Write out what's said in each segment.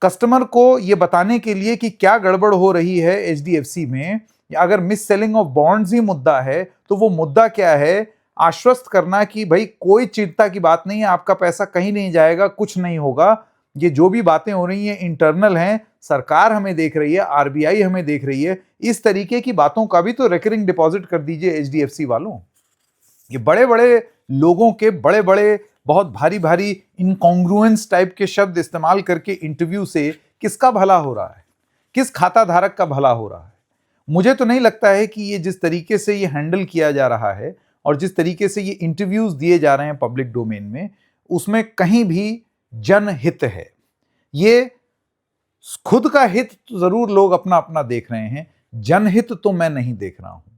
Customer को ये बताने के लिए कि क्या गड़बड़ हो रही है एचडीएफसी में, या अगर मिस सेलिंग ऑफ बॉन्ड्स ही मुद्दा है तो वो मुद्दा क्या है, आश्वस्त करना कि भाई कोई चिंता की बात नहीं है, आपका पैसा कहीं नहीं जाएगा, कुछ नहीं होगा, ये जो भी बातें हो रही हैं इंटरनल हैं, सरकार हमें देख रही है, आरबीआई हमें देख रही है, इस तरीके की बातों का भी तो रिकरिंग डिपॉजिट कर दीजिए एचडीएफसी वालों। ये बड़े बड़े लोगों के बड़े बड़े बहुत भारी भारी इनकॉन्ग्रुएंस टाइप के शब्द इस्तेमाल करके इंटरव्यू से किसका भला हो रहा है, किस खाता धारक का भला हो रहा है? मुझे तो नहीं लगता है कि ये जिस तरीके से ये हैंडल किया जा रहा है और जिस तरीके से ये इंटरव्यूज दिए जा रहे हैं पब्लिक डोमेन में, उसमें कहीं भी जनहित है। ये खुद का हित तो जरूर लोग अपना अपना देख रहे हैं, जनहित तो मैं नहीं देख रहा हूं।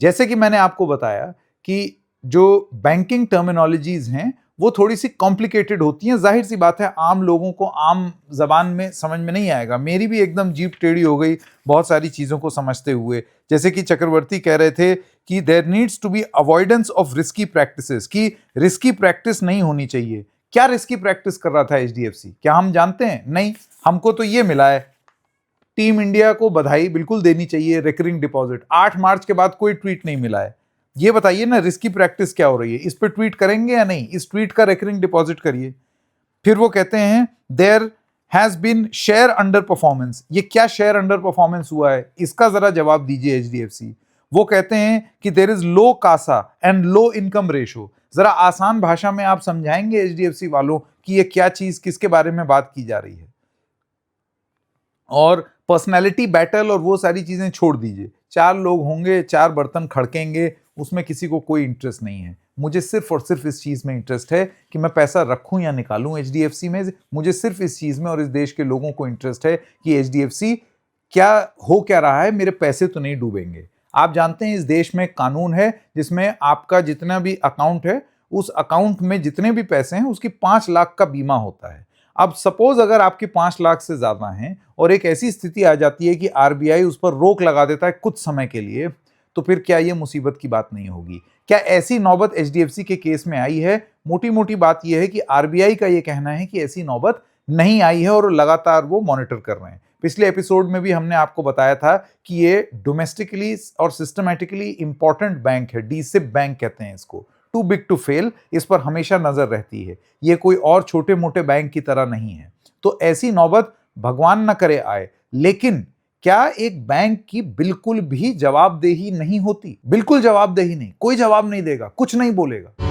जैसे कि मैंने आपको बताया कि जो बैंकिंग टर्मिनोलॉजीज हैं वो थोड़ी सी कॉम्प्लिकेटेड होती हैं, जाहिर सी बात है आम लोगों को आम जबान में समझ में नहीं आएगा। मेरी भी एकदम जीभ टेढ़ी हो गई बहुत सारी चीज़ों को समझते हुए। जैसे कि चक्रवर्ती कह रहे थे कि there needs to be avoidance of risky practices, कि रिस्की प्रैक्टिस नहीं होनी चाहिए। क्या रिस्की प्रैक्टिस कर रहा था एचडीएफसी, क्या हम जानते हैं? नहीं, हमको तो ये मिला है। टीम इंडिया को बधाई बिल्कुल देनी चाहिए, रिकरिंग डिपॉजिट 8 मार्च के बाद कोई ट्वीट नहीं मिला है। ये बताइए ना रिस्की प्रैक्टिस क्या हो रही है, इस पे ट्वीट करेंगे या नहीं? इस ट्वीट का रिकरिंग डिपॉजिट करिए। फिर वो कहते हैं there has been share underperformance. ये क्या शेयर अंडर परफॉर्मेंस हुआ है, इसका जरा जवाब दीजिए एचडीएफसी। वो कहते हैं कि there is low CASA and low income ratio. जरा आसान भाषा में आप समझाएंगे एचडीएफसी वालों कि ये क्या चीज, किसके बारे में बात की जा रही है? और पर्सनैलिटी बैटल और वो सारी चीजें छोड़ दीजिए। 4 लोग होंगे, 4 बर्तन खड़केंगे, उसमें किसी को कोई इंटरेस्ट नहीं है। मुझे सिर्फ और सिर्फ इस चीज में इंटरेस्ट है कि मैं पैसा रखूं या निकालूं एचडीएफसी में। मुझे सिर्फ इस चीज में और इस देश के लोगों को इंटरेस्ट है कि एचडीएफसी क्या हो क्या रहा है, मेरे पैसे तो नहीं डूबेंगे। आप जानते हैं इस देश में कानून है जिसमें आपका जितना भी अकाउंट है, उस अकाउंट में जितने भी पैसे हैं उसकी 5 लाख का बीमा होता है। अब सपोज अगर आपके 5 लाख से ज्यादा हैं और एक ऐसी स्थिति आ जाती है कि आरबीआई उस पर रोक लगा देता है कुछ समय के लिए, तो फिर क्या ये मुसीबत की बात नहीं होगी? क्या ऐसी नौबत एचडीएफसी के केस में आई है? मोटी मोटी बात यह है कि आरबीआई का यह कहना है कि ऐसी नौबत नहीं आई है और लगातार वो मॉनिटर कर रहे हैं। पिछले एपिसोड में भी हमने आपको बताया था कि ये डोमेस्टिकली और सिस्टमैटिकली इंपॉर्टेंट बैंक है, डीसिप बैंक कहते हैं इसको, टू बिग टू फेल, इस पर हमेशा नजर रहती है। ये कोई और छोटे मोटे बैंक की तरह नहीं है। तो ऐसी नौबत भगवान न करे आए, लेकिन क्या एक बैंक की बिल्कुल भी जवाबदेही नहीं होती? बिल्कुल जवाबदेही नहीं, कोई जवाब नहीं देगा, कुछ नहीं बोलेगा।